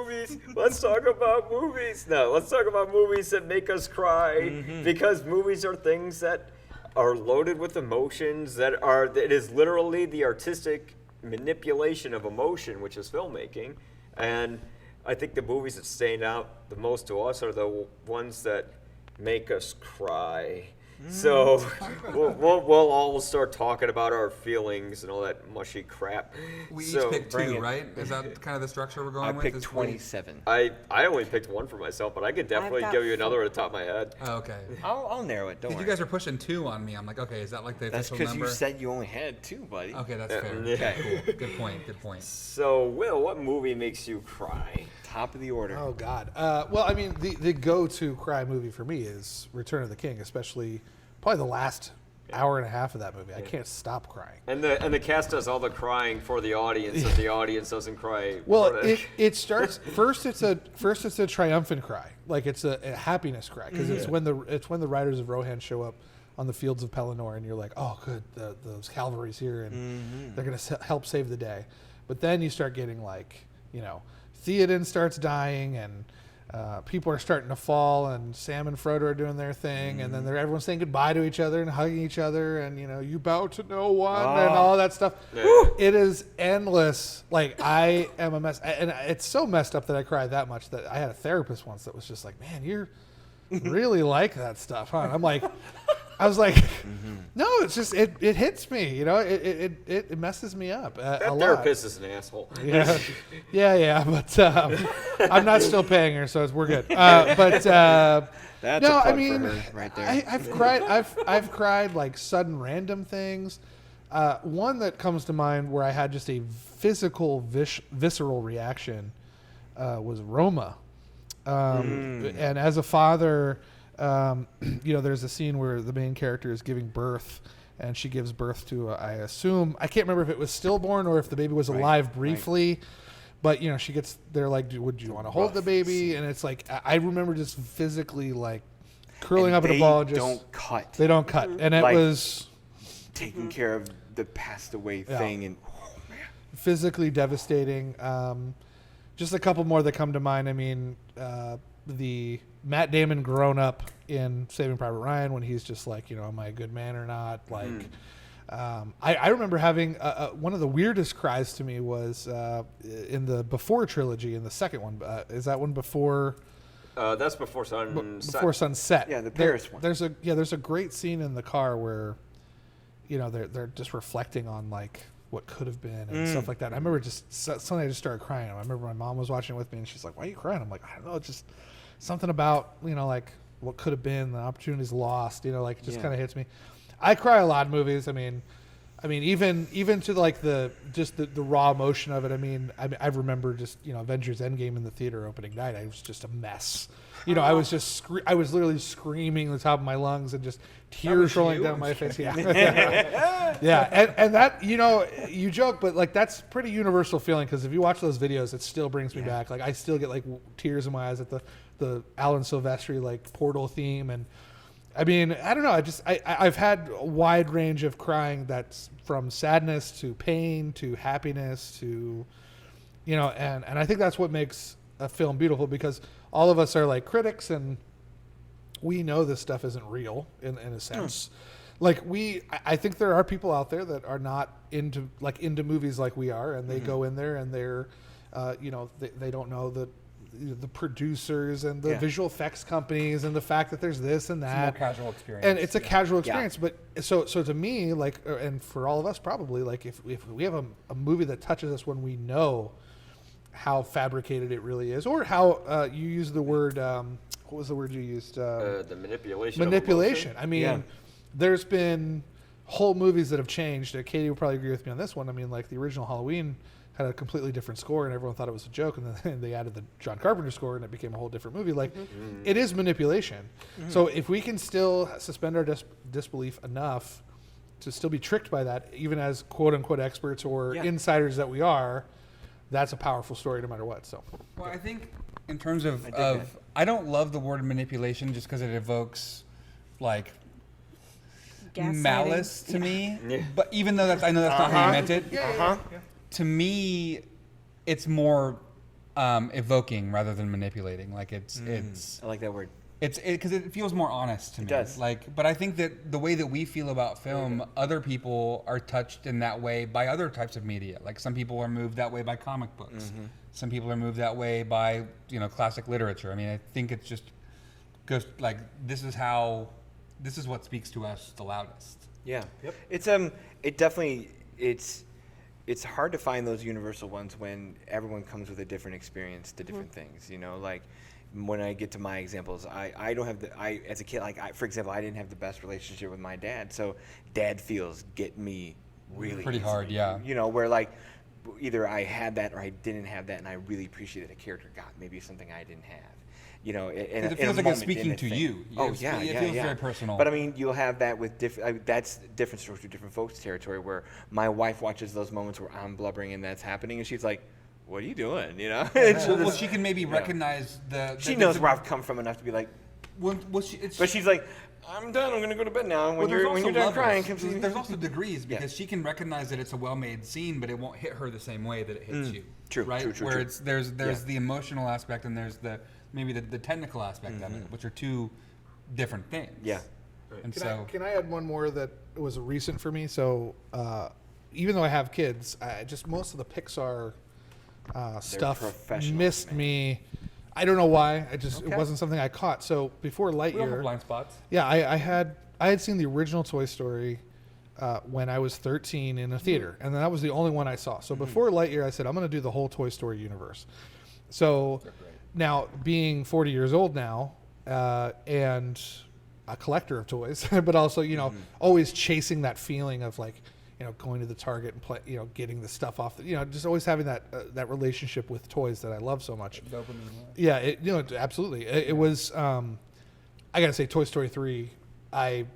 movies. Let's talk about movies. No, let's talk about movies that make us cry, because movies are things that are loaded with emotions. It is literally the artistic manipulation of emotion, which is filmmaking. And I think the movies that stand out the most to us are the ones that make us cry. So we'll all start talking about our feelings and all that mushy crap. We each picked two, right? Is that kind of the structure we're going with? I picked 27. I only picked one for myself, but I could definitely give you another at the top of my head. Oh, okay. I'll narrow it. Don't worry. You guys are pushing 2 on me. I'm like, okay, is that like the That's official because number? you said you only had 2, buddy. Okay, that's fair. Yeah. Okay, cool. Good point. Good point. So, Will, what movie makes you cry? Top of the order. Oh God. Well, I mean, the go-to cry movie for me is Return of the King, especially probably the last hour and a half of that movie. I can't stop crying. And the cast does all the crying for the audience, and the audience doesn't cry. Well, it starts first. It's a triumphant cry, like it's a happiness cry, because it's when the riders of Rohan show up on the fields of Pelennor, and you're like, oh, good, those cavalry's here, and they're gonna help save the day. But then you start getting like, Theoden starts dying, and people are starting to fall, and Sam and Frodo are doing their thing, and then everyone's saying goodbye to each other and hugging each other, and you bow to no one, and all that stuff. It is endless. Like, I am a mess, and it's so messed up that I cried that much that I had a therapist once that was just like, "Man, you're really like that stuff, huh?" And I'm like, I was like, no, it's just it hits me, it messes me up that a lot. therapist is an asshole. Yeah, but I'm not still paying her, so we're good. But That's a plug I mean, for her right there. I've cried like sudden random things. One that comes to mind where I had just a physical, visceral reaction was Roma. And as a father, there's a scene where the main character is giving birth, and she gives birth to, I assume, I can't remember if it was stillborn or if the baby was alive briefly, but she gets there like, would you want to hold the baby? And it's like, I remember just physically like curling up in a ball. They don't cut. They don't cut. And it was taking care of the passed away thing, and physically devastating. Just a couple more that come to mind. I mean, the Matt Damon grown up in Saving Private Ryan, when he's just like, am I a good man or not? Like, I remember having one of the weirdest cries to me was in the Before trilogy, in the second one. Is that one before? That's Before Sunset. Before Sunset. Yeah, the Paris one. There's a great scene in the car where, they're just reflecting on like what could have been and stuff like that. I remember suddenly I just started crying. I remember my mom was watching it with me, and she's like, "Why are you crying?" I'm like, "I don't know, just something about like what could have been, the opportunities lost, like it just kind of hits me." I cry a lot in movies. I mean even to like the raw emotion of it. I remember just Avengers Endgame in the theater opening night. I was just a mess. I was just I was literally screaming at the top of my lungs, and just tears rolling down my face. Yeah. And that, you joke, but like that's pretty universal feeling, because if you watch those videos, it still brings me back. Like I still get like tears in my eyes at the Alan Silvestri like Portal theme. And I mean, I don't know. I've had a wide range of crying, that's from sadness to pain to happiness to, and I think that's what makes a film beautiful, because all of us are like critics, and we know this stuff isn't real in a sense. Like I think there are people out there that are not into movies like we are, and they go in there and they're, they don't know the producers and the visual effects companies and the fact that there's this and that. It's a more casual experience. And it's a casual experience. But so to me, like, and for all of us probably, like if we have a movie that touches us when we know how fabricated it really is, or how you use the word, what was the word you used? The manipulation. Manipulation. I mean, there's been whole movies that have changed. Katie would probably agree with me on this one. I mean, like the original Halloween had a completely different score, and everyone thought it was a joke, and then they added the John Carpenter score, and it became a whole different movie. Like, it is manipulation. So if we can still suspend our disbelief enough to still be tricked by that, even as quote-unquote experts or insiders that we are, that's a powerful story no matter what. So, well, I think in terms of I don't love the word manipulation just because it evokes like malice to me. But even though I know that's not how you meant it. To me, it's more evoking rather than manipulating. Like it's I like that word. it's because it feels more honest to me. It does. Like, but I think that the way that we feel about film, other people are touched in that way by other types of media. Like some people are moved that way by comic books. Some people are moved that way by classic literature. I mean, I think it's just goes like this is what speaks to us the loudest. Yeah. Yep. It's hard to find those universal ones when everyone comes with a different experience to different things. Like when I get to my examples, I don't have as a kid, for example, I didn't have the best relationship with my dad, so dad feels get me really pretty easily. hard, yeah. Where like either I had that or I didn't have that, and I really appreciated a character got maybe something I didn't have. It feels like it's speaking to you. Oh, It feels very personal. But I mean, you'll have that with different. That's different strokes to different folks' territory. Where my wife watches those moments where I'm blubbering and that's happening, and she's like, "What are you doing?" Well, she can maybe recognize She knows where I've come from enough to be like. But she's like, "I'm done. I'm gonna go to bed now." When you're done crying, come see me. There's also degrees because she can recognize that it's a well-made scene, but it won't hit her the same way that it hits you. True. Right? True. Where there's the emotional aspect and there's maybe the technical aspect of it, which are two different things. Yeah. And Can I add one more that was recent for me? So even though I have kids, most of the Pixar stuff professionals, missed man. me. I don't know why. It wasn't something I caught. So before we all have Lightyear, blind spots. yeah, I had seen the original Toy Story when I was 13 in a theater, and that was the only one I saw. So before Lightyear, I said I'm going to do the whole Toy Story universe. So now, being 40 years old now, and a collector of toys, but also always chasing that feeling of like going to the Target and play, getting the stuff off, just always having that relationship with toys that I love so much. Yeah, absolutely. It was. I gotta say, Toy Story 3. I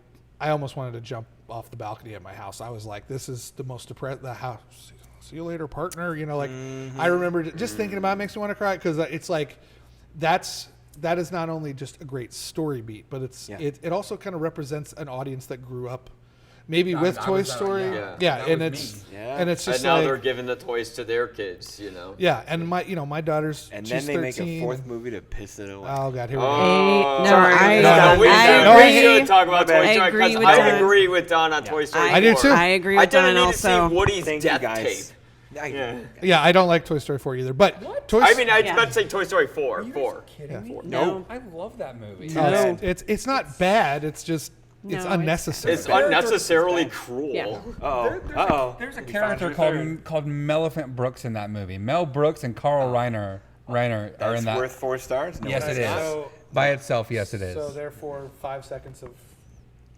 almost wanted to jump off the balcony at my house. I was like, this is the most depressed. The house. See you later, partner. I remember just thinking about it makes me want to cry because it's like that is not only just a great story beat, but it also kind of represents an audience that grew up maybe with Toy Story. And it's just and now like, they're giving the toys to their kids. Yeah, and my daughter's and she's then they 13. make a fourth movie to piss it away. Oh God, here we go. We should talk about Toy Story because I Don. agree with Don on Toy Story. I do too. I agree with Don I didn't need also. to see Woody's Thank you, death guys. tape. Yeah, I don't like Toy Story 4 either. But I was about to say Toy Story 4. Are you guys kidding me? No. I love that movie. No, it's not bad. It's just it's unnecessary. It's unnecessarily cruel. Yeah. There's a character called Melephant Brooks in that movie. Mel Brooks and Carl Reiner are in that. Worth 4 stars? No, Yes, it is. So- By itself, yes, it is. So therefore, 5 seconds of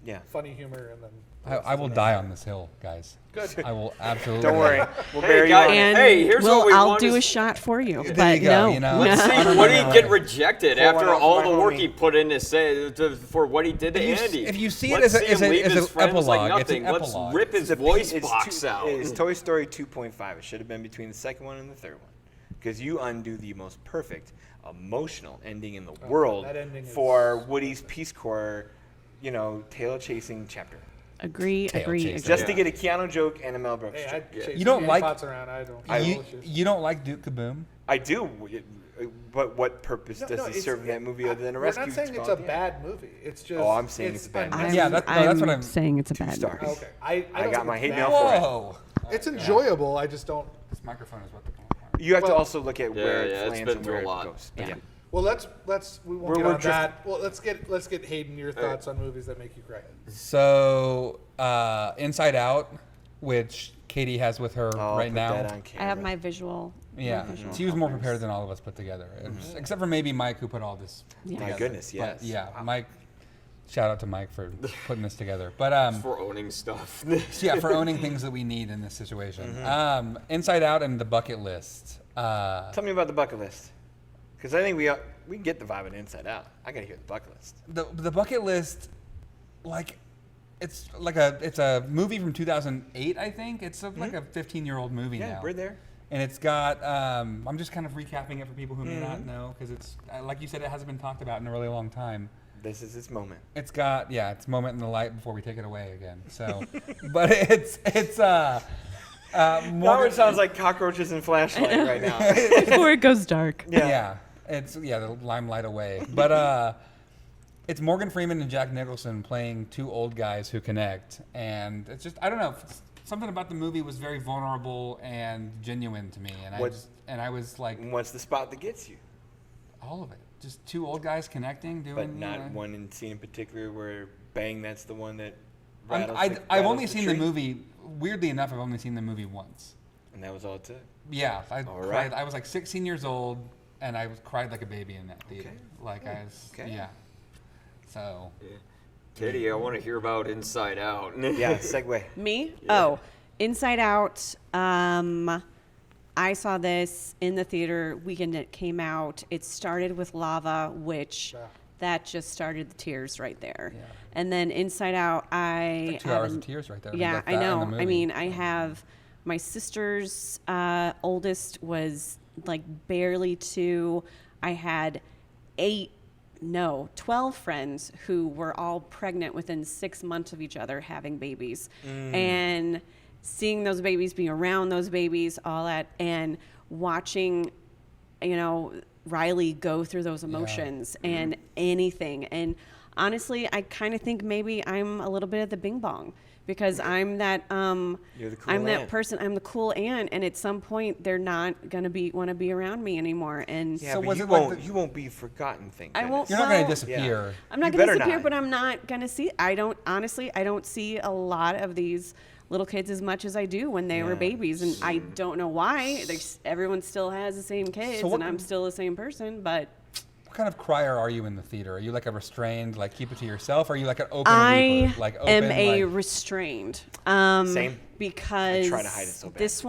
Yeah. funny humor, and then I will die on this hill, guys. Good. I will absolutely. Don't worry. We'll Hey, bury you guys. on it. And here's what we I'll want do to a shot for you. There But you go, no. Let's See Woody get rejected Pour one after out all for the my work homie. he put in for what he did to Andy. if you see it Let's as see him leave an his friends like epilogue, it's an nothing. Let's epilogue. rip his voice box out. It's Toy Story 2.5. It should have been between the second one and the third one. Because you undo the most perfect emotional ending in the world that ending is- for Woody's Peace Corps, tail chasing chapter. Agree. chasing. Just to get a Keanu joke and a Mel Brooks hey, joke. I'd chase You don't Danny like- Potts around. I don't. You don't like Duke Kaboom? I do. But what purpose does it serve in that movie other than a rescue We're not saying it's squad? a bad movie. It's just. Oh, I'm saying it's a bad movie. I'm, Yeah, that's what I'm- saying it's a bad stars. movie. Okay, I I don't got think my it's hate bad. mail for it. Whoa! It's enjoyable. I just don't. This microphone is what the. You have to Well- also look at where yeah, it it's lands been and through where a it lot. goes. But Yeah. Well, we won't We're get on drifting. that. Well, let's get Hayden your thoughts on movies that make you cry. So, Inside Out, which Katie has with her Oh, right put now. that on I have camera. my visual. Yeah, she was more prepared than all of us put together, except for maybe Mike, who put all this. Yeah. My together. goodness, But yes. yeah, Mike. Shout out to Mike for putting this together. But For owning stuff. yeah, for owning things that we need in this situation. Inside Out and the bucket list. Tell me about the bucket list. Because I think we get the vibe of Inside Out. I got to hear the bucket list. The bucket list, like, it's a movie from 2008, I think. It's like a 15-year-old movie now. Yeah, we're there. And it's got, I'm just kind of recapping it for people who may not know, because it's, like you said, it hasn't been talked about in a really long time. This is its moment. It's got, it's moment in the light before we take it away again. So, but it's That Morgan, one sounds like cockroaches and flashlight right now. Before it goes dark. yeah, it's the limelight away. But it's Morgan Freeman and Jack Nicholson playing two old guys who connect, and it's just I don't know. Something about the movie was very vulnerable and genuine to me, and I was like, What's the spot that gets you? all of it. Just two old guys connecting, doing. But not you know. one scene in particular where bang, that's the one that I've rattles only seen the tree? movie. Weirdly enough, I've only seen the movie once. And that was all it took. Yeah, I All cried. right. I was like 16 years old, and I cried like a baby in that theater. Okay. Like I was, Okay. yeah. So Katie, I want to hear about Inside Out. Yeah, segue. Me? Oh, Inside Out. I saw this in the theater weekend it came out. It started with Lava, which that just started the tears right there. Yeah. And then Inside Out, like 2 hours of tears right there. Yeah, Like I that in know. the I movie. mean, I have my sister's oldest was like barely 2. I had 12 friends who were all pregnant within 6 months of each other having babies. And seeing those babies, being around those babies, all that, and watching, Riley go through those emotions and anything. And honestly, I kind of think maybe I'm a little bit of the bing bong because I'm that You're the cool I'm that aunt. person. I'm the cool aunt, and at some point they're not gonna want to be around me anymore. And Yeah, So but was you it like won't. the- You won't be forgotten. Thank I goodness. won't- You're not going Well, to disappear. I'm not You gonna better disappear, not. but I'm not gonna see. I don't see a lot of these little kids as much as I do when they were Yeah. babies, and I don't know why. Everyone still has the same kids, what- and I'm still the same person. But What kind of crier are you in the theater? Are you like a restrained, like keep it to yourself? Or are you like an open I weeper? Like open, am a like, restrained. Same. Because I try to hide it so bad. this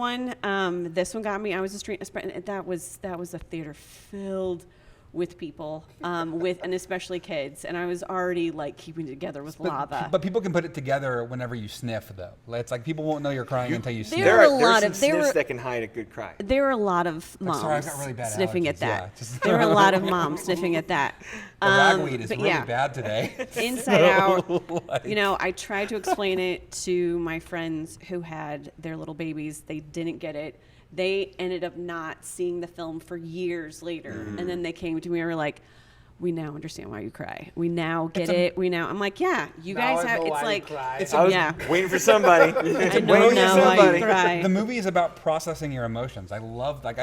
one got me. I was a street. That was a theater filled with people, and especially kids. And I was already like keeping it together with Lava. But people can put it together whenever you sniff, though. It's like people won't know you're crying until you sniff. There were a there's lot some of- there sniffs were- that can hide a good cry. There were a lot of moms sorry, I've got really bad sniffing at allergies. that. Yeah, just- There were a lot of moms sniffing at that. The ragweed is but really yeah. bad today. Inside Out, I tried to explain it to my friends who had their little babies. They didn't get it. They ended up not seeing the film for years later. And then they came to me and were like, we now understand why you cry. We now get it. I'm like, yeah, you guys have, it's like, I was yeah. waiting for somebody. I know Waiting for now why somebody. you cry. The movie is about processing your emotions. I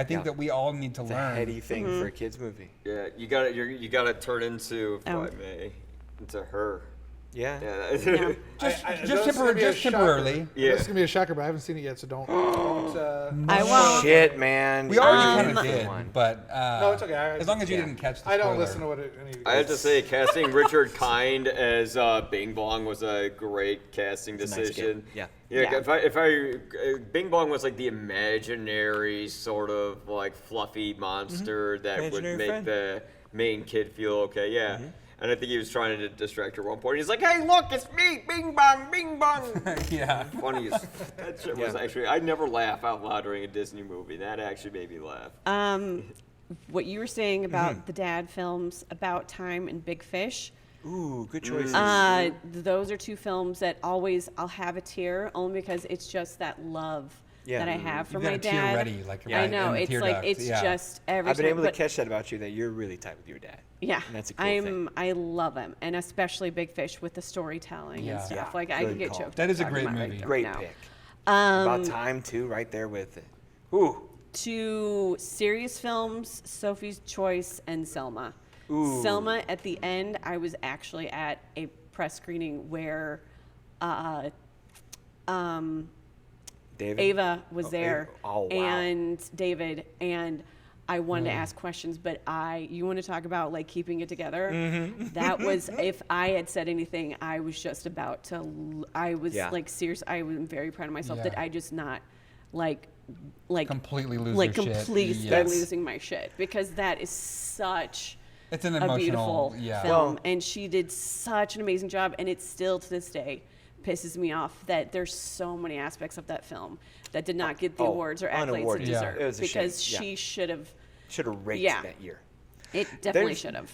think that we all need to It's a learn. heady thing for a kids movie. Yeah, you gotta turn into, if Oh. I may, into her. Yeah. Yeah. Yeah. Just temporarily. Yeah. This is gonna be a shocker, but I haven't seen it yet, so don't. I won't. Shit, man. We already Um, kind of did, but No, it's okay. as long as you yeah. didn't catch the I don't spoiler. listen to what any of you I have guys to say, casting Richard Kind as Bing Bong was a great casting It's a nice decision. kid. Yeah. Yeah, Yeah. if I Bing Bong was like the imaginary sort of like fluffy monster that would Imaginary make friend. the main kid feel okay. Yeah. And I think he was trying to distract her at one point. He's like, "Hey, look, it's me, Bing Bong, Bing Bong." Yeah. Funny as that shit was Yeah. actually. I never laugh out loud during a Disney movie. That actually made me laugh. What you were saying about the dad films, About Time and Big Fish, Ooh, good choices. those are two films that always I'll have a tear only because it's just that love Yeah. that I have for You've my got a tear dad. ready, like I right know in the it's tear like duct, it's yeah. just every I've been time, able to but catch that about you, that you're really tight with your dad. yeah, And that's a cool thing. I love him, and especially Big Fish with the storytelling Yeah. and stuff. Yeah, Like I good could get call. choked. That is a talking great about it movie. right Great now. pick. About time, too, right there with it. Ooh. To serious films, Sophie's Choice and Selma. Ooh. Selma, at the end, I was actually at a press screening where David? Ava was there, Ava. Oh, wow. and David, and I wanted to ask questions, but you want to talk about like keeping it together? Mm-hmm. That was, if I had said anything, I was just about to, I was Yeah. like serious. I was very proud of myself Yeah. that I just not like Completely lose like your shit. completely Yeah. start losing my shit because that is such It's an a emotional, beautiful yeah. film, Well- and she did such an amazing job, and it still to this day pisses me off that there's so many aspects of that film that did not get the Oh, awards or accolades unawarded. it Yeah. deserved It was a shame, because yeah. she should have. Should have raked Yeah. that year. It definitely should have.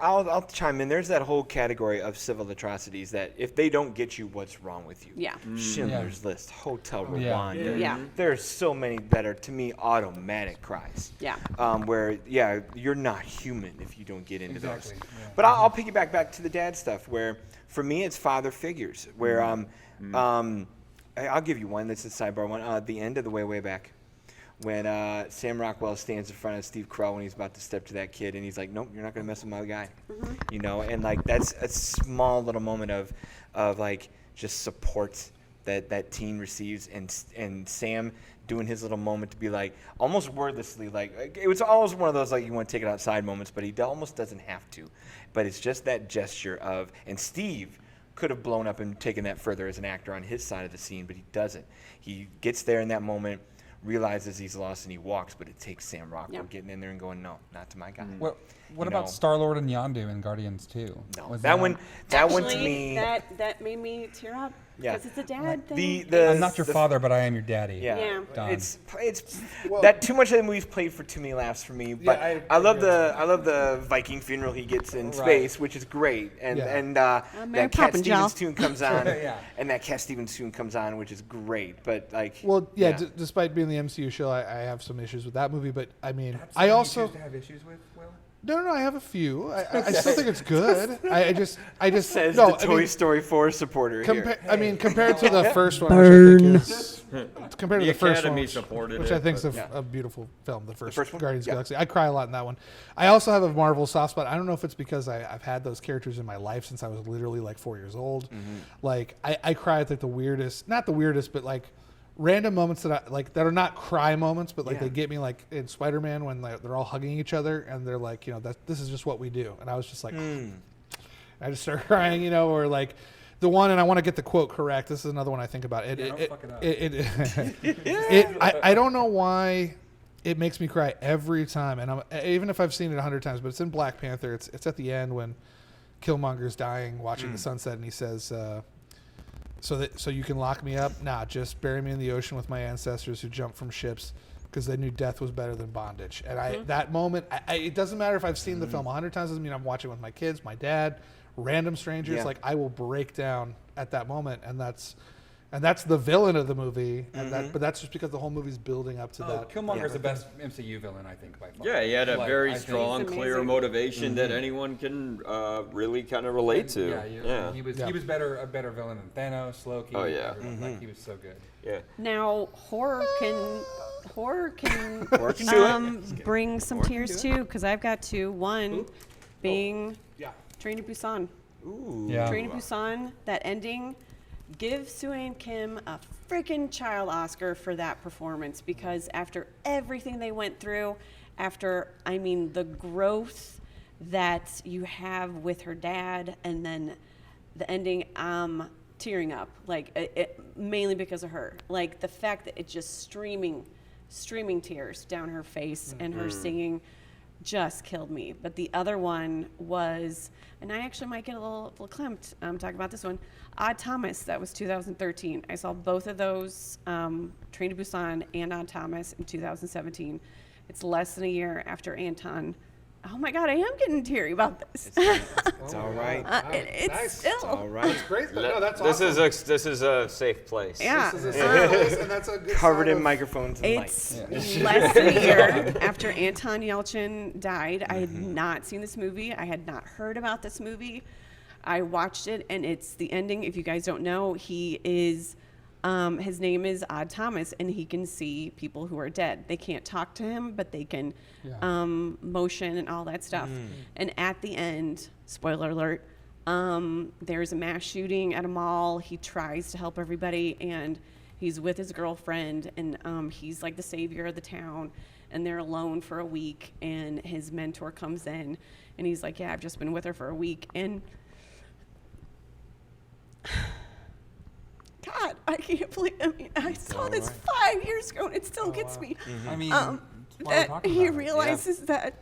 I'll chime in. There's that whole category of civil atrocities that if they don't get you, what's wrong with you? Yeah. Schindler's List, Hotel Rwanda. Yeah. There's so many that are, to me, automatic cries. Yeah. Where, you're not human if you don't get into those. Exactly, yeah. But I'll piggyback back to the dad stuff where, for me, it's father figures. Where, I'll give you one that's a sidebar one. The end of The Way Back. When Sam Rockwell stands in front of Steve Carell when he's about to step to that kid, and he's like, "Nope, you're not gonna mess with my guy," you know, and like that's a small little moment of like just support that teen receives, and Sam doing his little moment to be like almost wordlessly, like it was almost one of those like you want to take it outside moments, but he almost doesn't have to, but it's just that gesture of, and Steve could have blown up and taken that further as an actor on his side of the scene, but he doesn't. He gets there in that moment, realizes he's lost, and he walks, but it takes Sam Rockwell getting in there and going, no, not to my guy. What about Star-Lord and Yondu in Guardians 2? No, that one to me. That made me tear up because it's a dad thing. I'm not your father, but I am your daddy. Yeah. Done. It's that too much of the movie's played for too many laughs for me. But I love the Viking funeral he gets in space, which is great. And that Cat Stevens tune comes on, and that Cat Stevens tune comes on, which is great. But like, despite being the MCU show, I have some issues with that movie. But I mean, That's I something also you choose to have issues with, Will? No, I have a few. I still think it's good. I just says no, the Toy Story 4 supporter here. I mean, compared to the first one, which I think is, compared to the first one, which I think is a beautiful film, the first one, Guardians of the Galaxy. I cry a lot in that one. I also have a Marvel soft spot. I don't know if it's because I've had those characters in my life since I was literally like 4 years old. Like I cry at like the weirdest, not the weirdest, but like random moments that are not cry moments, but like they get me, like in Spider-Man when they're all hugging each other and they're like, this is just what we do, and I was just like, I just started crying, or like the one, and I want to get the quote correct. This is another one I think about. I don't know why it makes me cry every time, and even if I've seen it 100 times, but it's in Black Panther. It's at the end when Killmonger's dying, watching the sunset, and he says, So you can lock me up? Nah, just bury me in the ocean with my ancestors who jumped from ships because they knew death was better than bondage. And that moment, it doesn't matter if I've seen the film 100 times. Doesn't mean I'm watching with my kids, my dad, random strangers. Like I will break down at that moment, and that's the villain of the movie. And but that's just because the whole movie's building up to that. Killmonger's the best MCU villain, I think, by far. Yeah, he had a very strong, clear motivation that anyone can really kind of relate to. He was a better villain than Thanos, Loki. Oh yeah, like, he was so good. Yeah. Now horror can bring some tears too, because I've got two. One being Train to Busan. Ooh. Yeah. Train to Busan, that ending. Give Soo-Ann Kim a freaking child Oscar for that performance, because after everything they went through, the growth that you have with her dad, and then the ending, tearing up, like mainly because of her, like the fact that it's just streaming tears down her face, and her singing just killed me. But the other one was, and I actually might get a little clamped talking about this one, Odd Thomas. That was 2013. I saw both of those, Train to Busan and Odd Thomas, in 2017. It's less than a year after Anton. Oh my God, I am getting teary about this. It's all right. It's Nice. still. It's all right. It's great. No, that's This awesome. is a safe place. Yeah. This is a safe place, and that's a good Covered sign in of- microphones and lights. It's less than a year after Anton Yelchin died. I had not seen this movie. I had not heard about this movie. I watched it, and it's the ending. If you guys don't know, he is, his name is Odd Thomas, and he can see people who are dead. They can't talk to him, but they can motion and all that stuff. And at the end, spoiler alert, there's a mass shooting at a mall. He tries to help everybody, and he's with his girlfriend, and he's like the savior of the town, and they're alone for a week, and his mentor comes in, and he's like, yeah, I've just been with her for a week, and God, I can't believe, I saw this 5 years ago, and it still gets me. I mean, That he realizes that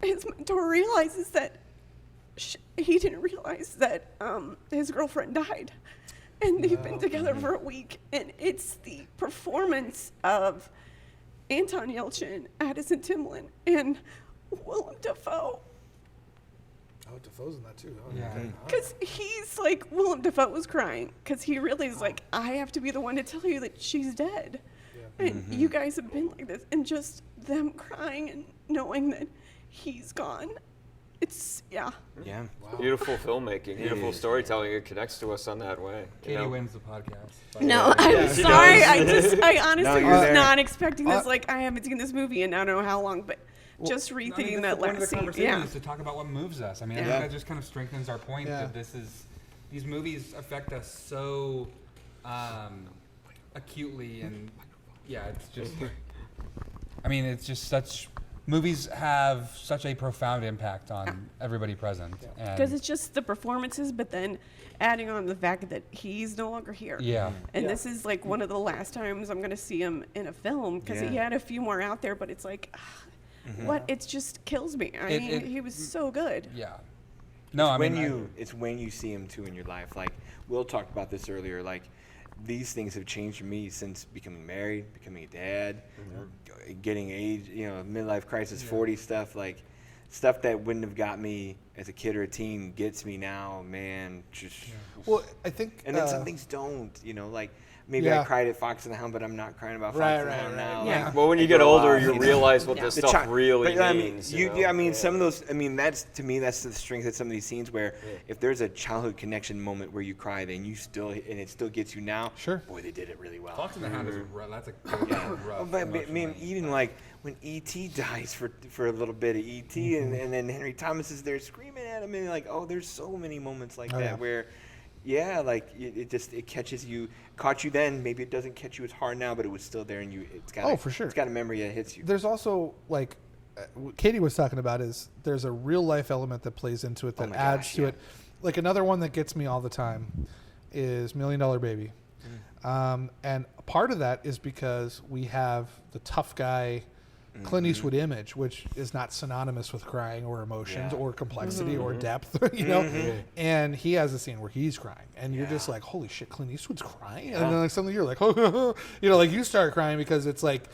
his mentor realizes that he didn't realize that his girlfriend died, and they've been together for a week, and it's the performance of Anton Yelchin, Addison Timlin, and Willem Dafoe. Oh, Defoe's in that too. Oh, Yeah. okay. Because he's like, Willem Dafoe was crying because he really is like, I have to be the one to tell you that she's dead. And you guys have been like this. And just them crying and knowing that he's gone. It's, yeah. Yeah. Beautiful filmmaking, beautiful is. storytelling. It connects to us on that way. Katie wins the podcast. No, I'm Yeah, she sorry. does. I honestly you're was there. not expecting this. Like, I haven't seen this movie in I don't know how long, but just I mean, rethinking that's that one of the last scene. conversations Yeah. is to talk about what moves us. I mean, I Yeah. think that just kind of strengthens our point Yeah. that these movies affect us so acutely, and yeah, it's just. I mean, it's just such. Movies have such a profound impact on everybody present. Because it's just the performances, but then adding on the fact that he's no longer here. Yeah. And this is like one of the last times I'm going to see him in a film because he Yeah. had a few more out there, but it's like, what? It just kills me. I mean, he was so good. Yeah. No, I mean, It's when you see him too in your life. Like Will talked about this earlier. Like these things have changed for me since becoming married, becoming a dad, getting age, midlife crisis, 40 stuff. Like stuff that wouldn't have got me as a kid or a teen gets me now, man. Just Well, I think. and then some things don't. Like maybe Yeah. I cried at Fox and the Hound, but I'm not crying about Fox Right, and the right, Hound right. now. Yeah. Like, Well, when you get grow older, up, you know. realize what Yeah. this The stuff chi- really but, means. some of those. I mean, that's to me. That's the strength of some of these scenes where if there's a childhood connection moment where you cry, then you still and it still gets you now. Sure. Boy, they did it really well. Fox and the Hound is that's a rough. Oh, but I mean, emotionally. even like when E.T. dies for a little bit of E.T. and then Henry Thomas is there screaming at him and like, oh, there's so many moments like Oh, that yeah. where, like it catches you, caught you then. Maybe it doesn't catch you as hard now, but it was still there and it's got. Oh, for sure. It's got a memory that hits you. There's also like what Katie was talking about is there's a real life element that plays into it that my adds gosh, to yeah. it. Like another one that gets me all the time is $1 Million Baby. And a part of that is because we have the tough guy Clint Eastwood image, which is not synonymous with crying or emotions Yeah. or complexity or depth, And he has a scene where he's crying, and you're just like, "Holy shit, Clint Eastwood's crying!" And then like suddenly you're like, "Oh," like you start crying because it's like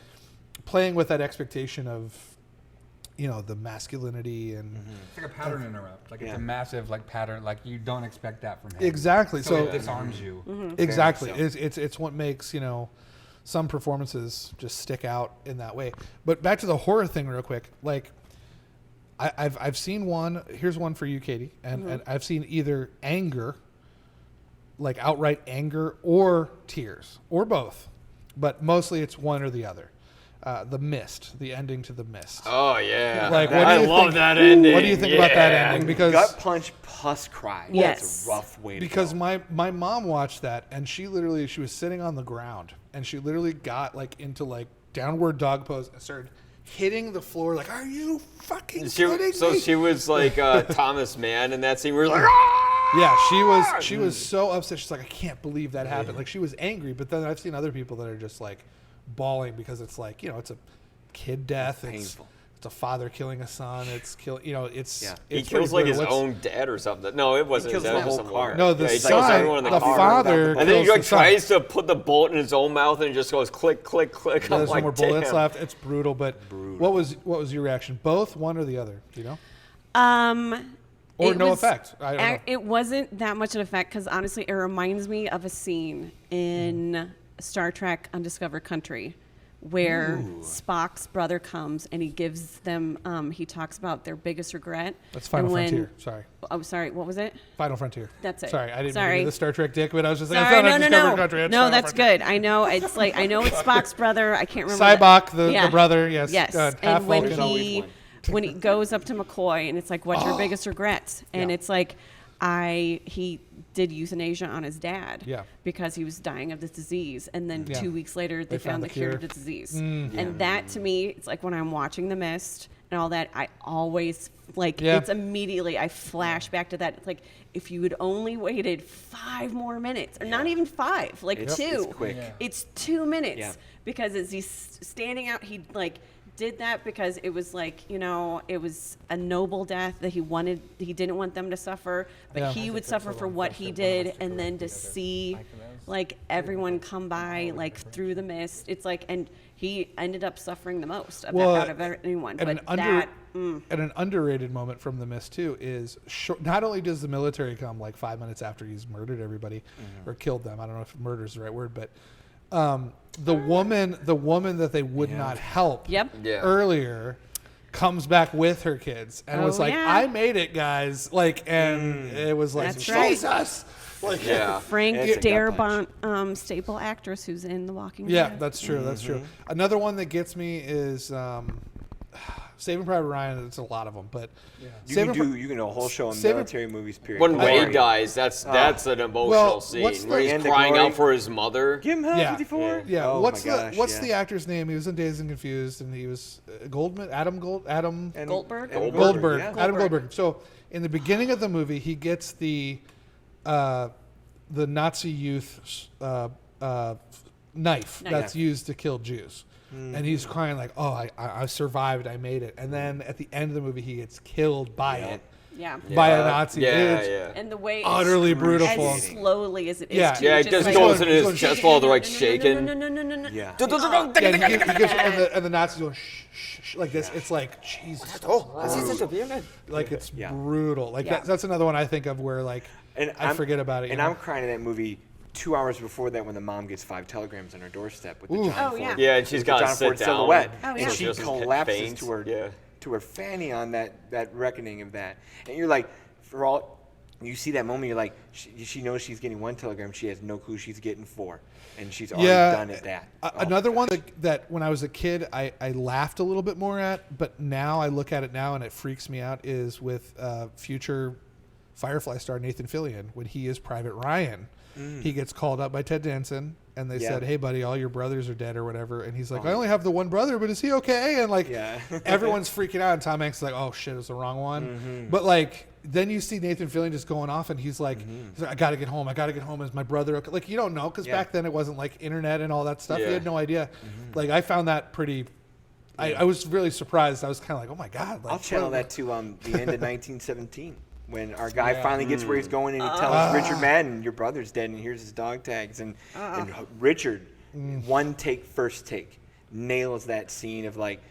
playing with that expectation of, the masculinity and It's like a pattern interrupt. Like it's Yeah. a massive pattern. Like you don't expect that from him. exactly. So So it disarms you. exactly, Very it's what makes some performances just stick out in that way. But back to the horror thing, real quick. Like, I've seen one. Here's one for you, Katie, and I've seen either anger, like outright anger, or tears, or both, but mostly it's one or the other. The Mist, the ending to The Mist. Oh yeah, Like, what do I you love think- that ending. What do you think about that Yeah. ending? Because gut punch plus cry. Yes. That's a rough way to because go. my mom watched that, and she was sitting on the ground, and she literally got into downward dog pose and started hitting the floor like, "Are you fucking kidding So me?" she was like Thomas Mann in that scene. We were like, "Ah!" Yeah, she was so upset. She's like, "I can't believe that happened." Like, she was angry, but then I've seen other people that are just like bawling because it's like, it's a kid death. It's painful. It's a father killing a son. It's it's Yeah. He it's kills pretty like his brutal. own dad or something. No, it wasn't. kills That the was whole some car. war. No, the Yeah, he kills son, everyone in the car. father, And then kills he like the son. tries to put the bullet in his own mouth and it just goes click, click, click. Yeah, I'm there's like, no more bullets damn. left. It's brutal. But what was your reaction? Both, one or the other? Do you know? Or It no was- effect? I don't know. It wasn't that much an effect because honestly, it reminds me of a scene in Star Trek Undiscovered Country where Spock's brother comes and he gives them, he talks about their biggest regret. That's Final And when- Frontier. Sorry. Oh, sorry, what was it? Final Frontier. That's it. Sorry, I didn't mean to Sorry. be the Star Trek dick, but I was just like, Sorry, it's not no, Undiscovered Country. It's no, Final that's Frontier. good. I know it's I know it's Spock's brother. I can't remember. Cybok, the the brother, yes. Yes, half and when Vulcan. always he one. when he goes up to McCoy and it's like, "What's your biggest regret?" And Yeah. it's like, he did euthanasia on his dad Yeah. because he was dying of this disease, and then Yeah. 2 weeks later they found the cure to the disease. Mm. And that to me, it's like when I'm watching The Mist and all that, I always Yeah. it's immediately I flash back to that. It's like if you had only waited 5 more minutes, or not even 5, like It's- 2. it's quick. Yeah. It's 2 minutes Yeah. because as he's standing out, he did that because it was it was a noble death that he didn't want them to suffer, but Yeah. he would suffer for what he did, and then to see everyone come by through the mist, it's like, and he ended up suffering the most Well, out of anyone. and But and an underrated moment from The Mist too is not only does the military come like 5 minutes after he's murdered everybody or killed them. I don't know if murder is the right word, but the woman that they would not help Yep. Yeah. earlier comes back with her kids and was like, yeah. I made it, guys. Like, and it was like, That's right. Jesus. Like, Yeah. Frank It's a gut punch. Darabont, staple actress who's in The Walking yeah, Dead. that's true. That's true. Another one that gets me is Saving Private Ryan. It's a lot of them, but You can do a whole show on Saving- military movies. Period. When Don't Wade worry. dies, that's an emotional Well, scene what's where the- he's And the crying glory- out for his mother. Give him hell Yeah. 54. Yeah, Oh what's my gosh, what's yeah. the actor's name? He was in Dazed and Confused, and he was Adam And- Goldberg? and Goldberg. yeah. Adam Goldberg. So in the beginning of the movie, he gets the Nazi youth knife that's used to kill Jews. And he's crying like, "Oh, I survived! I made it!" And then at the end of the movie, he gets killed by it, Yeah. by a Nazi. Yeah, It's yeah. And the way utterly as brutal. slowly as it is, Yeah. too, Yeah, it just just like, goes into going his chest while they're like shaking. No. Yeah. Yeah, and, he gives, and the Nazis going shh, shh, shh, like this. It's like Jesus, like it's Yeah. brutal. Like Yeah. that's another one I think of where like And I forget about it. you And know? I'm crying in that movie 2 hours before that when the mom gets 5 telegrams on her doorstep with the Ooh. John Oh, Ford. yeah. Yeah, and she's with got the to John sit Ford down. silhouette. Oh, yeah. And so she doesn't collapses faint. to her fanny on that reckoning of that. And you're like, for all you see that moment, you're like, she knows she's getting 1 telegram. She has no clue she's getting 4, and she's already done at that. Another one that when I was a kid I laughed a little bit more at, but now I look at it now and it freaks me out is with future Firefly star Nathan Fillion when he is Private Ryan. He gets called up by Ted Danson and they said, "Hey buddy, all your brothers are dead or whatever," and he's like, "I only have the one brother, but is he okay?" And like everyone's freaking out and Tom Hanks is like, "Oh shit, it's the wrong one." But like then you see Nathan Fillion just going off and he's like, "I gotta get home. Is my brother okay?" Like you don't know because back then it wasn't like internet and all that stuff. You Yeah. had no idea. Like I found that pretty. I was really surprised. I was kind of like, "Oh my god!" Like, I'll channel that to the end of 1917 when our guy finally gets where he's going and he tells Richard Madden, "Your brother's dead, and here's his dog tags." And Richard, one take, first take, nails that scene of like,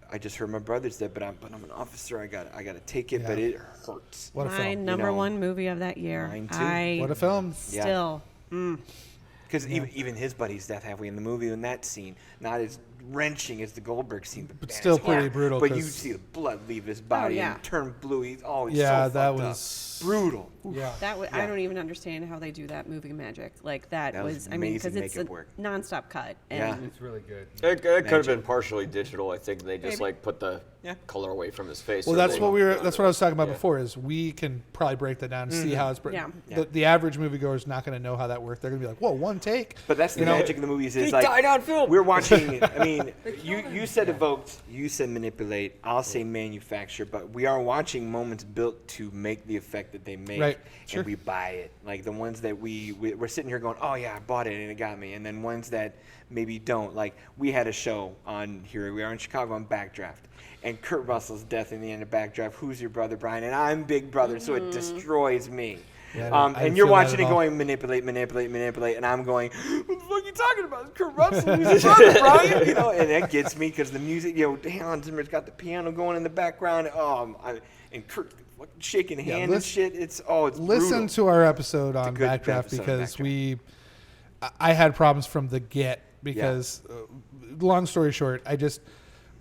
"I just heard my brother's dead, but I'm an officer. I got to take it, but it hurts." What a My film! number know. one movie of that year. Mine too. I What a film! still. Because even his buddy's death halfway in the movie in that scene, not as wrenching as the Goldberg scene, but man, still it's pretty hard. brutal, But you 'cause- see the blood leave his body yeah. and turn blue. He's so Yeah, that fucked up. was brutal. Yeah. I don't even understand how they do that movie magic. Like that That was I mean, because amazing it's a makeup work. nonstop cut. Yeah. And It's really good. It could have been Magic. partially digital. I think they just Maybe. like put the color away from his face. Well, or that's they- that's what I was talking about Yeah. before. Is we can probably break that down and see how it's. Yeah. The average moviegoer is not going to know how that worked. They're going to be like, "Whoa, one take." But that's the magic of the movies. Is He like died on film. We're watching. I mean, you said evoked, you said manipulate. I'll say manufacture. But we are watching moments built to make the effect that they make, Right. Sure. and we buy it. Like the ones that we're sitting here going, "Oh yeah, I bought it and it got me," and then ones that maybe don't. Like we had a show on here. We are in Chicago on Backdraft. And Kurt Russell's death in the end of Backdraft. Who's your brother, Brian? And I'm Big Brother, so it destroys me. Yeah, I didn't And you're feel that watching at it all. going manipulate, and I'm going, "What the fuck are you talking about? It's Kurt Russell, who's your brother, Brian?" You know, and that gets me because the music, Hans Zimmer's got the piano going in the background. And Kurt fucking shaking hand and shit. It's Listen brutal. to our episode on good Backdraft episode, because Backdraft. I had problems from the get because, long story short,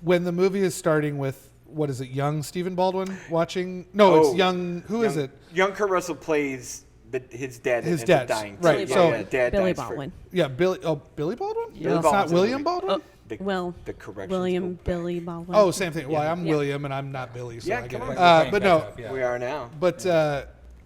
when the movie is starting with, what is it, young Stephen Baldwin watching? No, it's young, who is it? Young Kurt Russell plays his dad. His ends up dad's, dying. right, Yeah, so- yeah, dad Billy dies first. Baldwin. Yeah, Billy Baldwin? Yeah. It's not Baldwin's in the William movie. Baldwin? The corrections William go back. Billy Baldwin. Oh, same thing. Well, I'm Yeah. William and I'm not Billy, so Yeah, I get come it. on. But no, We are now. but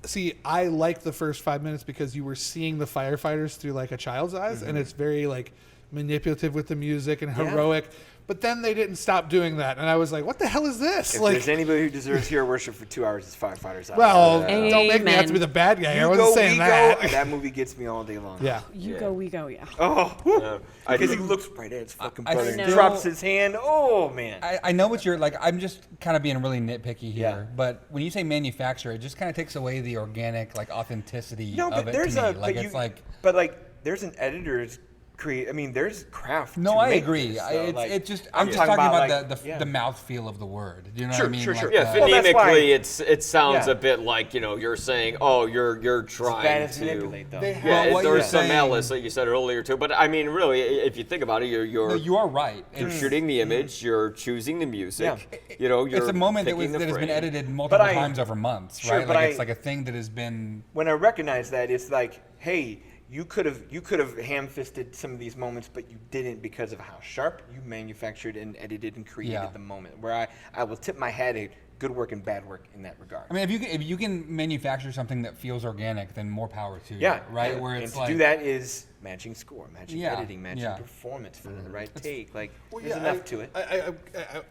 see, I like the first 5 minutes because you were seeing the firefighters through like a child's eyes, and it's very like manipulative with the music and heroic. But then they didn't stop doing that, and I was like, "What the hell is this?" If like, there's anybody who deserves hero worship for 2 hours, it's firefighters. well, Amen. don't make me have to be the bad guy. I You wasn't go, saying we that. go. That movie gets me all day long. Yeah. You go, we go, yeah. Oh, I because he do- looks right at his fucking I brother and know. drops his hand. Oh man. I know what you're like. I'm just kind of being really nitpicky here, Yeah. but when you say manufacture, it just kind of takes away the organic, like authenticity No, of but it there's to me. a Like it's like there's an editor's create. I mean, there's craft. No, to I make agree. this, so, It's just I'm just talking about like, the mouthfeel of the word. Do you know Sure, what I mean? sure, Like sure. Yeah, the- Well, that's why- phonemically, it sounds Yeah. a bit like, you know, you're saying, oh, you're trying bad to. to manipulate, though. They Yeah, have- Well, what there's you're some saying- malice that you said earlier too. But I mean, really, if you think about it, No, you're you are right. you're shooting the image, you're choosing the music. Yeah. You know, you're It's a moment that picking the has been frame. edited multiple I- times over months, Sure, right? but Like it's I- like a thing that has been. When I recognize that, it's like, hey, you could have ham-fisted some of these moments, but you didn't because of how sharp you manufactured and edited and created Yeah. the moment. Where I will tip my hat at good work and bad work in that regard. I mean, if you can manufacture something that feels organic, then more power to you. Yeah, Right. And, Where and it's to like do that is matching score, matching Yeah, editing, matching yeah. performance for the right take. Like, Well, there's enough to it.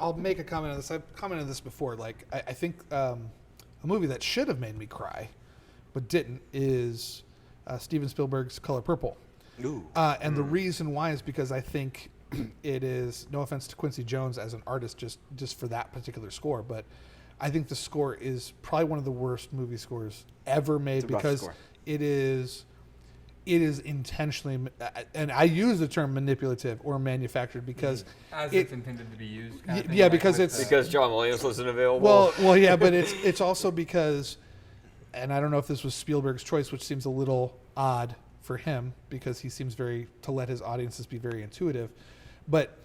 I'll make a comment on this. I've commented on this before. Like, I think a movie that should have made me cry, but didn't, is Steven Spielberg's Color Purple. Ooh. And the reason why is because I think it is, no offense to Quincy Jones as an artist, just for that particular score, but I think the score is probably one of the worst movie scores ever made, It's a rough because score. it is intentionally, and I use the term manipulative or manufactured because as it- it's intended to be used. Kind of thing, yeah, like because with it's- the- Because John Williams wasn't available. well, yeah, but it's also because, and I don't know if this was Spielberg's choice, which seems a little odd for him because he seems to let his audiences be very intuitive, but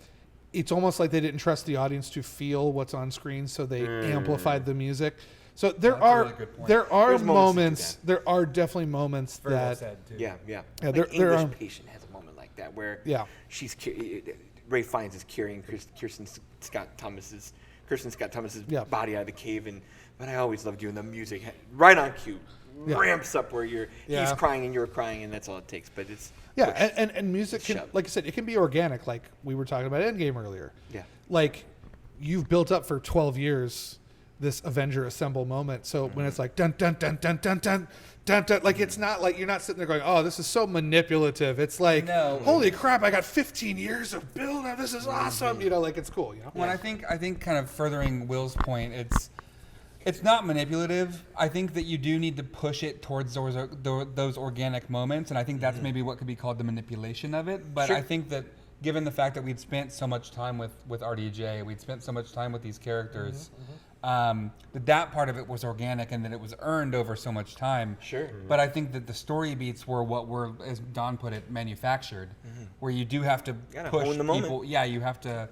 it's almost like they didn't trust the audience to feel what's on screen, so they amplified the music. So there That's a are really good point. there are There's moments moments, to do there are definitely moments Very well that said, too. Yeah. Yeah, Like there English are- Patient has a moment like that where Yeah. Ray Fiennes is carrying Kirsten Scott Thomas's Yeah. body out of the cave, but I always loved you, and the music right on cue Yeah. ramps up where he's Yeah. crying and you're crying, and that's all it takes. But it's yeah, pushed. and music can, shoved. like I said, it can be organic. Like we were talking about Endgame earlier. Yeah. Like you've built up for 12 years this Avenger Assemble moment. So when it's like dun dun dun dun dun dun dun dun, like it's not like you're not sitting there going, "Oh, this is so manipulative." It's like, No. "Holy crap! I got 15 years of build up. This is awesome." You know, like it's cool. You know. Well, I think kind of furthering Will's point, it's not manipulative. I think that you do need to push it towards those organic moments, and I think that's maybe what could be called the manipulation of it. But Sure. I think that given the fact that we'd spent so much time with RDJ, we'd spent so much time with these characters, that part of it was organic and that it was earned over so much time. Sure. But I think that the story beats were what were, as Don put it, manufactured, where you do have to gotta push hone the moment. people. Yeah, you have to.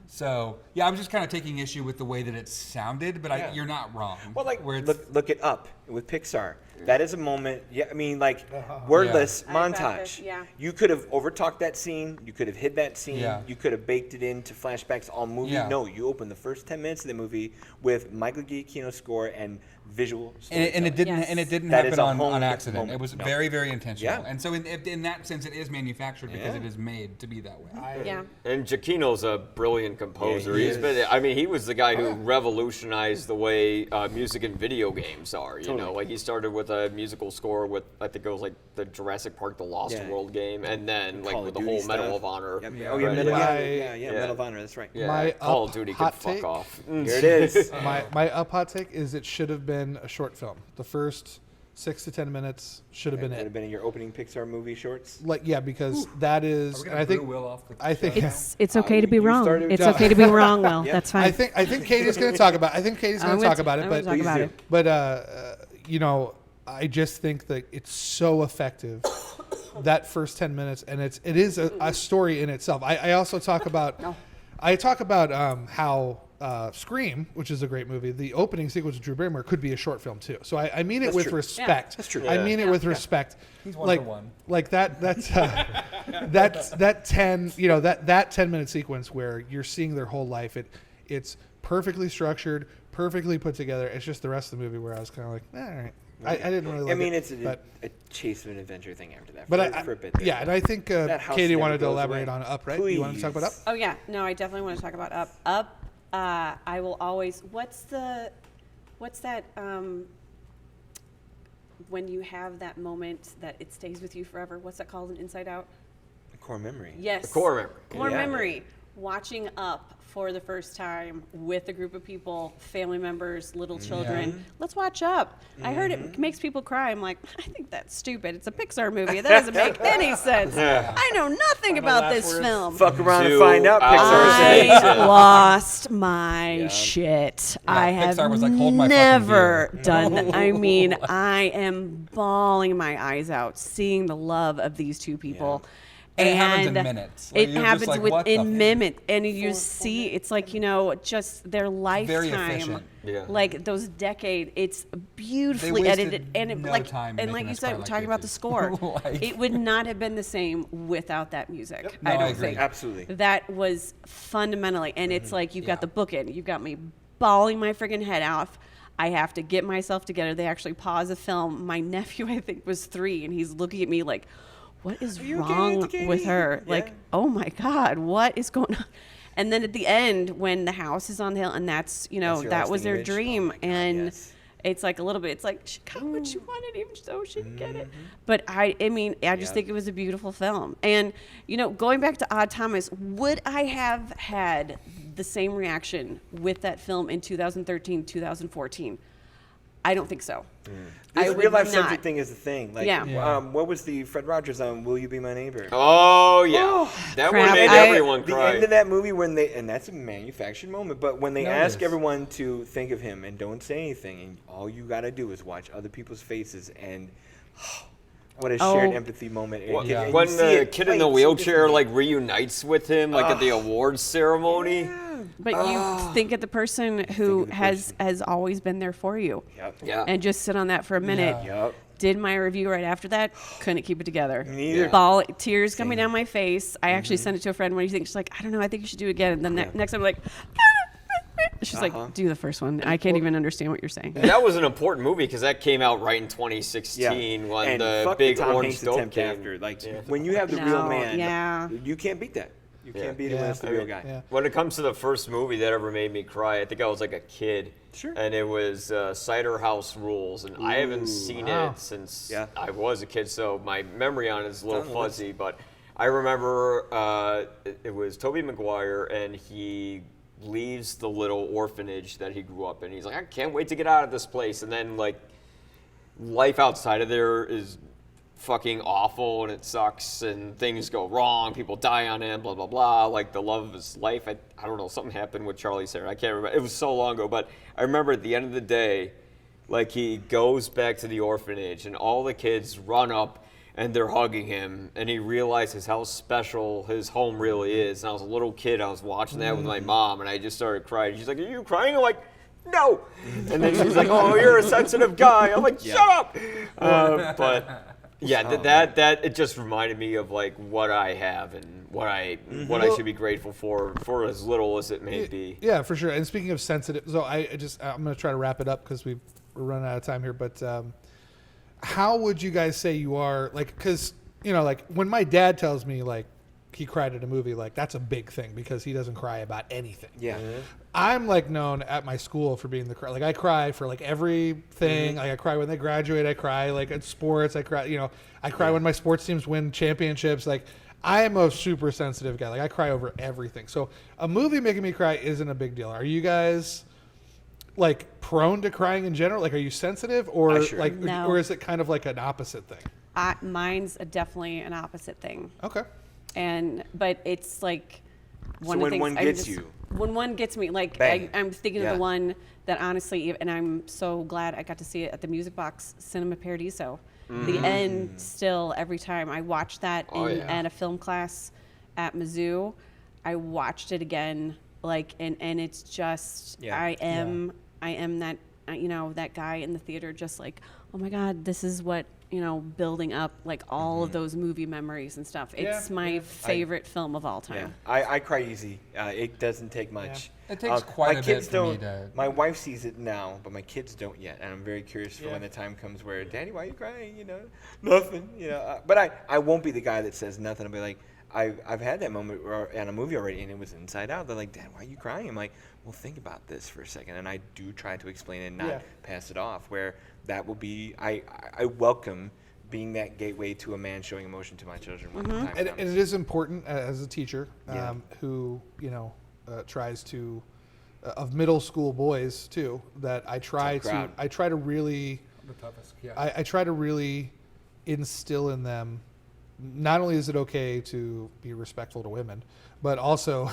So yeah, I'm just kind of taking issue with the way that it sounded, but Yeah. you're not wrong. Well, like where it's, look it up with Pixar. That is a moment. Yeah, I mean, like wordless I bet montage. this, yeah. You could have overtalked that scene. You could have hid that scene. Yeah. You could have baked it into flashbacks all movie. Yeah. No, you open the first 10 minutes of the movie with Michael Giacchino's score and visual. and it didn't Yes. and it didn't That happen is a on honed accident. moment. It was No. very, very intentional. Yeah. And so in that sense, it is manufactured because Yeah. it is made to be that way. Yeah. And Giacchino's a brilliant composer. Yeah, he He's is. been, I mean, he was the guy who revolutionized the way music and video games are. You know, like he started with a musical score with, I think it was like the Jurassic Park: The Lost Yeah. World game, and then like Call with of the Duty whole Medal stuff. of Honor. Yep. Yeah. Oh yeah, Right. Medal, My- yeah, Medal of Honor. That's right. Yeah, My Call up of Duty hot can fuck take- off. Here it is. my up hot take is it should have been a short film. The first 6 to 10 minutes should have been Would have it. been in your opening Pixar movie shorts. Like yeah, because that is, Are we and gonna I think boo Will off the I think show? It's okay to be you wrong. started- It's No. okay to be wrong, Will. Yeah. That's fine. I think Katie's going to talk about. I think Katie's going I'm to gonna talk about it, I'm but gonna talk about do. it. but you know, I just think that it's so effective that first 10 minutes, and it is a story in itself. I also talk about how Scream, which is a great movie, the opening sequence of Drew Barrymore could be a short film too. So I mean it That's with true. respect. That's true. I Yeah. mean it with respect. He's one like, for one. Like that's 10, you know, that 10-minute sequence where you're seeing their whole life. It's perfectly structured, perfectly put together. It's just the rest of the movie where I was kind of like, all right. I didn't really like I mean, it. it's but a chase of an adventure thing after that. but for a bit there. yeah, and I think That house Katie never wanted to goes elaborate away. on Up, right? You wanted to talk about Up? Please. Oh yeah, no, I definitely want to talk about Up. Up, I will always. What's that? When you have that moment that it stays with you forever. What's that called in Inside Out? Core memory. Yes. Core memory. Core Yeah. memory. watching Up for the first time with a group of people, family members, little children. Let's watch Up. I heard it makes people cry. I'm like, I think that's stupid. It's a Pixar movie. That doesn't make any sense. I know nothing about this film. Fuck around and find out. Pixar I said. lost my shit. I have Pixar was like, "Hold my fucking never beer." done that. I mean, I am bawling my eyes out seeing the love of these two people. And it happens in minutes. Like, It you're just happens like, what the within minutes, and you see it's like just their Very lifetime, efficient. Yeah. like those decade. It's beautifully wasted edited, and it, no like time and making like you us cry said, like talking about the bitches. score, Like- it would not have been the same without that music. No, I I don't agree. think Absolutely. that was fundamentally, and it's like you've got the bookend. You've got me bawling my friggin' head off. I have to get myself together. They actually pause the film. My nephew, I think, was 3, and he's looking at me like, what is you okay, wrong Katie? with her? Like, Yeah. oh my God, what is going on? And then at the end, when the house is on the hill, and that's, That's your that last was their image? dream. Oh my God, and yes. it's like a little bit, it's like, she got what she wanted, even so she didn't get it. But I mean, I just Yep. think it was a beautiful film. And, going back to Odd Thomas, would I have had the same reaction with that film in 2013, 2014? I don't think so. I This would real life not. subject thing is the thing. Like, Yeah. what was the Fred Rogers on Will You Be My Neighbor? Oh yeah, that crap. one made I- everyone The cry. end of that movie and that's a manufactured moment, but when they No, it ask is. everyone to think of him and don't say anything, and all you gotta do is watch other people's faces, and what a shared Oh. empathy moment. When, And you when see the it kid in played the so wheelchair differently. like reunites with him like at the awards ceremony. But you think of the person who has always been there for you. Yep. Yeah. And just sit on that for a minute. Yeah. Yep. Did my review right after that. Couldn't keep it together. Me neither. Tears coming down my face. I actually sent it to a friend. What do you think? She's like, I don't know. I think you should do it again. And then next time I'm like, she's like, do the first one. I can't even understand what you're saying. That was an important movie because that came out right in 2016 when and the fuck big Tom orange Hanks dope attempt came. after. Like Yeah. when you have the No, real man, yeah. you can't beat that. You Yeah. can't beat it when it's the real guy. Yeah. When it comes to the first movie that ever made me cry, I think I was like a kid. Sure. And it was Cider House Rules, and I haven't seen Wow. it since Yeah. I was a kid, so my memory on it is a little on the list. fuzzy. But I remember it was Tobey Maguire, and he leaves the little orphanage that he grew up in. He's like, I can't wait to get out of this place. And then like life outside of there is fucking awful, and it sucks, and things go wrong, people die on him, blah blah blah. Like the love of his life, I don't know, something happened with Charlize Theron. I can't remember. It was so long ago, but I remember at the end of the day, like he goes back to the orphanage, and all the kids run up and they're hugging him, and he realizes how special his home really is. And I was a little kid, I was watching that with my mom, and I just started crying. She's like, "Are you crying?" I'm like, "No." And then she's like, "Oh, you're a sensitive guy." I'm like, "Shut up." But yeah, that it just reminded me of like what I have and what I should be grateful for as little as it may be. Yeah, for sure. And speaking of sensitive, so I'm going to try to wrap it up because we're running out of time here. But how would you guys say you are? Like, because like when my dad tells me like he cried at a movie, like that's a big thing because he doesn't cry about anything. Yeah. I'm like known at my school for being the cry. Like I cry for like everything. Like I cry when they graduate. I cry like at sports. I cry. I cry when my sports teams win championships. Like I am a super sensitive guy. Like I cry over everything. So a movie making me cry isn't a big deal. Are you guys like prone to crying in general? Like are you sensitive or Sure. like No. or is it kind of like an opposite thing? Mine's definitely an opposite thing. Okay. But it's like one So of the when things one gets you. When one gets me, like Bang. I'm thinking Yeah. of the one that honestly, and I'm so glad I got to see it at the Music Box Cinema Paradiso. The end, still every time I watched that at a film class at Mizzou, I watched it again. Like and it's just Yeah. I am that that guy in the theater, just like, oh my God, this is what building up like all of those movie memories and stuff. It's my favorite film of all Yeah, time. I cry easy. It doesn't take much. It takes quite my a kids bit for me don't. to- My wife sees it now, but my kids don't yet, and I'm very curious for when the time comes where, Daddy, why are you crying? Nothing. But I won't be the guy that says nothing. I'll be like, I've had that moment in a movie already, and it was Inside Out. They're like, Dad, why are you crying? I'm like, well, think about this for a second, and I do try to explain it and not pass it off. Where that will be, I welcome being that gateway to a man showing emotion to my children when the Mm-hmm. time And comes. it is important as a teacher Yeah. who tries to of middle school boys too, that I try Tough crowd. to really The toughest. Yeah. I try to really instill in them, not only is it okay to be respectful to women, but also,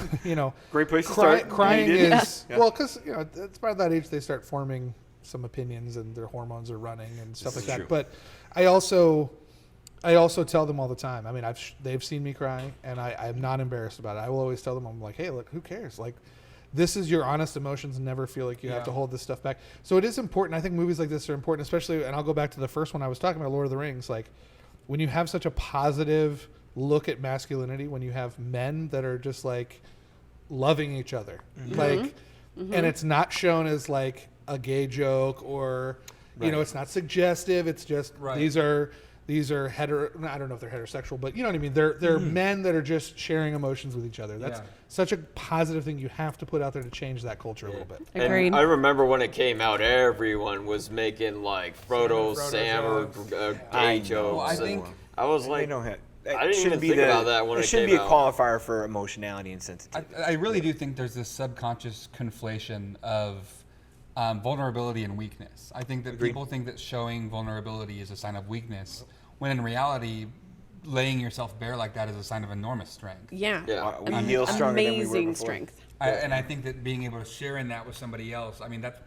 Great place to start. crying You did. is, Yeah. well, because, it's by that age they start forming some opinions and their hormones are running and stuff like is that. true. But I also tell them all the time. I mean, they've seen me cry, and I'm not embarrassed about it. I will always tell them, I'm like, hey, look, who cares? Like, this is your honest emotions. Never feel like you have to Yeah. hold this stuff back. So it is important. I think movies like this are important, especially, and I'll go back to the first one I was talking about, Lord of the Rings. Like, when you have such a positive look at masculinity, when you have men that are just like loving each other, like, and it's not shown as like a gay joke or, it's not suggestive. It's just Right. these are hetero. I don't know if they're heterosexual, but you know what I mean. They're men that are just sharing emotions with each other. That's Yeah. such a positive thing you have to put out there to change that culture a little bit. Agreed. And I remember when it came out, everyone was making like Frodo, Sam, or I gay know. jokes. Well, I and think- I was They like, don't have. I didn't even think about that when it shouldn't came be a out. qualifier for emotionality and sensitivity. I really do think there's this subconscious conflation of vulnerability and weakness. I think that Agreed. people think that showing vulnerability is a sign of weakness, when in reality, laying yourself bare like that is a sign of enormous strength. Yeah. Yeah. We heal stronger than we were Amazing before. strength. And I think that being able to share in that with somebody else, I mean, that's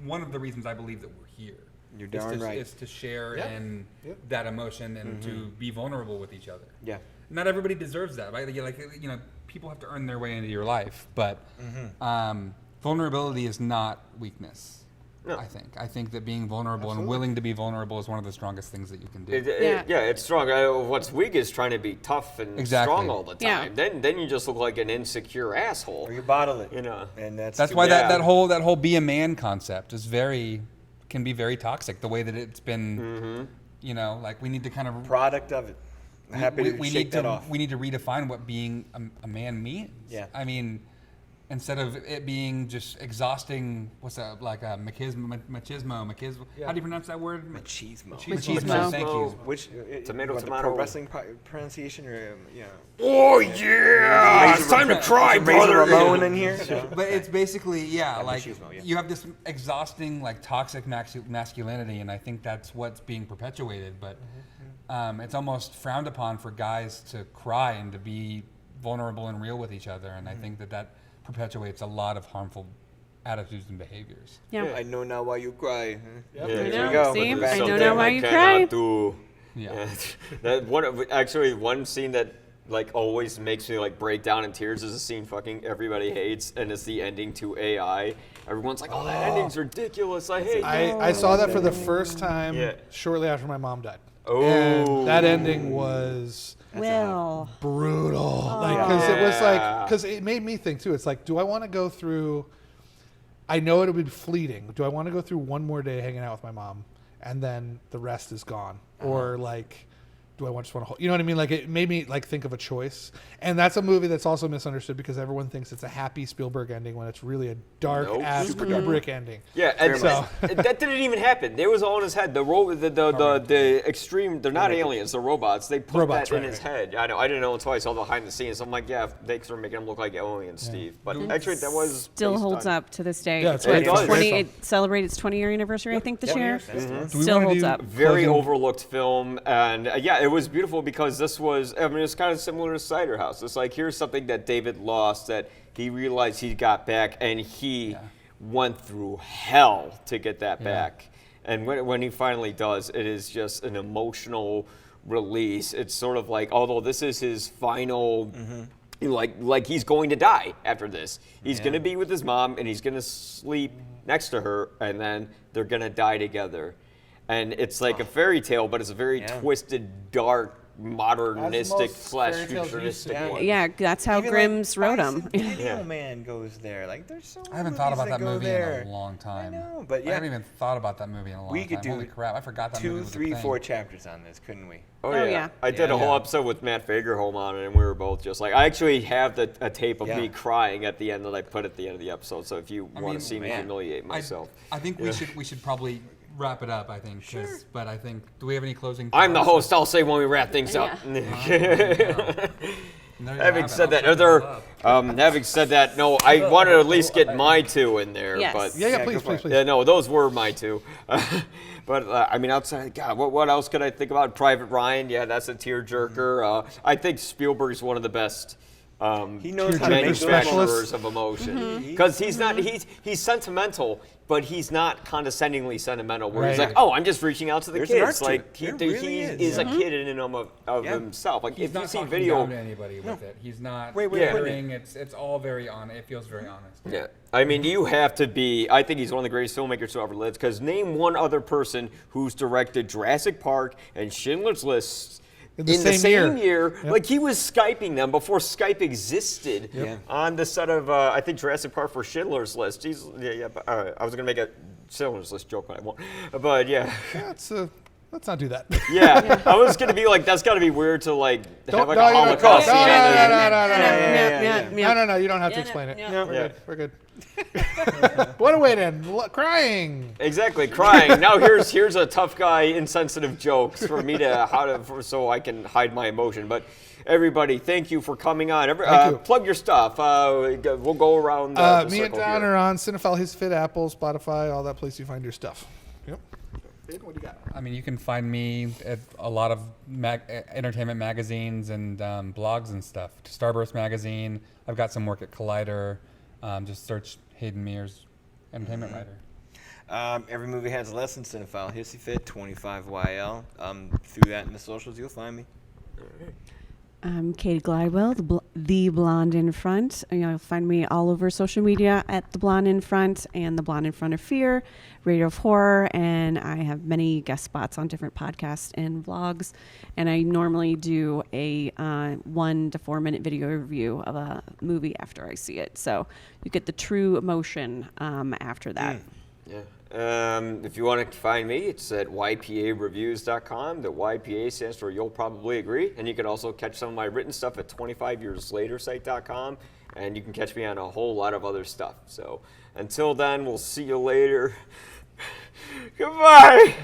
one of the reasons I believe that we're here. You're Is darn to, right. is to share Yeah. in Yeah. that emotion and to be vulnerable with each other. Yeah. Not everybody deserves that, right? People have to earn their way into your life, but vulnerability is not weakness. No. I think that being vulnerable and willing to be vulnerable is one of the strongest things that you can do. Yeah. It's strong. What's weak is trying to be tough and Exactly. strong all the Yeah. time. Then you just look like an insecure asshole. Or you bottle it. And That's why Yeah. that whole be a man concept is can be very toxic. The way that it's been, like we need to kind of product of it. I'm happy to we shake need that to off. we need to redefine what being a man means. Yeah. I mean, instead of it being just exhausting, what's that, like machismo? How do you pronounce that word? Machismo. Machismo. Thank you. Which Tomato, what, the tomato. pro wrestling pronunciation or Oh yeah! It's time to cry, Razor brother. Ramon in here. But it's basically like machismo, yeah. you have this exhausting like toxic masculinity, and I think that's what's being perpetuated. But it's almost frowned upon for guys to cry and to be vulnerable and real with each other, and I think that perpetuates a lot of harmful attitudes and behaviors. Yeah. I know now why you cry. Yeah, There know. we go. See? We're I back know to now that. why I you cannot cry. do. Yeah. That one scene that like always makes me like break down in tears is a scene fucking everybody hates, and it's the ending to AI. Everyone's like, "Oh, that ending's ridiculous. I hate it." I saw that for the first time Yeah. shortly after my mom died. Oh. And that ending was Well, brutal. Because it was like, Yeah. because it made me think too. It's like, do I want to go through? I know it'll be fleeting. Do I want to go through one more day hanging out with my mom, and then the rest is gone, or like, do I just want to hold? You know what I mean? Like, it made me like think of a choice, and that's a movie that's also misunderstood because everyone thinks it's a happy Spielberg ending when it's really a dark Nope. ass Super Kubrick ending. Yeah, and So- that didn't even happen. It was all in his head. The extreme. They're not aliens. They're robots. They put Robots, that in right, his right. head. I know. I didn't know until I saw the behind the scenes. I'm like, yeah, they are making him look like aliens, Steve. But actually, that was still based holds on- up to this day. Yeah, it's it's what, it does. 20. It's It celebrated its 20-year anniversary, I think, this year. Do we Still wanna holds do up. Very closing- overlooked film, and yeah, it was beautiful because this was. I mean, it's kind of similar to Cider House. It's like here's something that David lost that he realized he got back, and he went through hell to get that back. And when he finally does, it is just an emotional release. It's sort of like, although this is his final. Like he's going to die after this. He's going to be with his mom, and he's going to sleep next to her, and then they're going to die together. And it's like a fairy tale, but it's a very twisted, dark, modernistic slash futuristic one. Yeah, that's how Even Grimm's wrote them. Video Man goes there. Like there's so. I haven't thought about that movie there. in a long time. I know, but I yeah. haven't even thought about that movie in a long We time. could do Holy crap! I forgot that movie 2, was a 3, thing. 4 chapters on this, couldn't we? Oh, Oh, yeah. yeah. I did a whole episode with Matt Fagerholm on it, and we were both just like, I actually have a tape of Yeah. me crying at the end that I put at the end of the episode. So if you want mean, to see me man. humiliate myself. I think we should probably wrap it up, I think. But I think, do we have any closing I'm the thoughts? host. I'll say when we wrap things up. There you Having have it. said I'll that, having said that, no, I wanted to at least get my two in there. Yes. But Yeah, go please, for it. please. yeah, no, those were my two. But I mean, outside, God, what else could I think about? Private Ryan, yeah, that's a tearjerker. I think Spielberg's one of the best. He knows how to make those Manufacturers of emotion, because he's not he's sentimental, but he's not condescendingly sentimental. Where he's Right. like, oh, I'm just reaching out to the There's an art kids. to Like it. he, There he really is is. a kid in and of Yeah. himself. Like He's if you not see talking video, down to anybody with it. He's not Wait, glittering. It's all very honest. It feels very honest. yeah. I mean, you have to be. I think he's one of the greatest filmmakers who ever lived. Because name one other person who's directed Jurassic Park and Schindler's List In the same year. Yep. Like he was Skyping them before Skype existed Yep. on the set of I think Jurassic Park for Schindler's List. I was gonna make a Schindler's List joke, but I won't. But yeah. Let's not do that. Yeah, I was gonna be like, that's gotta be weird to like have like a you don't- Holocaust scene. No, you don't have to explain it. yeah. We're good. What a way to end. Crying. Exactly, crying. Now here's a tough guy, insensitive jokes for me to so I can hide my emotion. But everybody, thank you for coming on. Thank you. Plug your stuff. We'll go around. The Me and circle Don here. are on Cinephile, Hissy, Apple, Spotify, all that place you find your stuff. Yep. What do you got? I mean, you can find me at a lot of entertainment magazines and blogs and stuff. Starburst magazine. I've got some work at Collider. Just search Haden Mayers, entertainment writer. Every movie has a lesson. Cinephile, Hissy Fit, 25YL. Through that in the socials, you'll find me. I'm Katie Glidewell, the Blonde in Front. You'll find me all over social media at the Blonde in Front and the Blonde in Front of Fear, Radio of Horror, and I have many guest spots on different podcasts and vlogs. And I normally do a 1 to 4 minute video review of a movie after I see it, so you get the true emotion after that. Yeah. If you want to find me, it's at ypareviews.com. The YPA stands for You'll Probably Agree. And you can also catch some of my written stuff at 25yearslatersite.com. And you can catch me on a whole lot of other stuff. So until then, we'll see you later. Goodbye.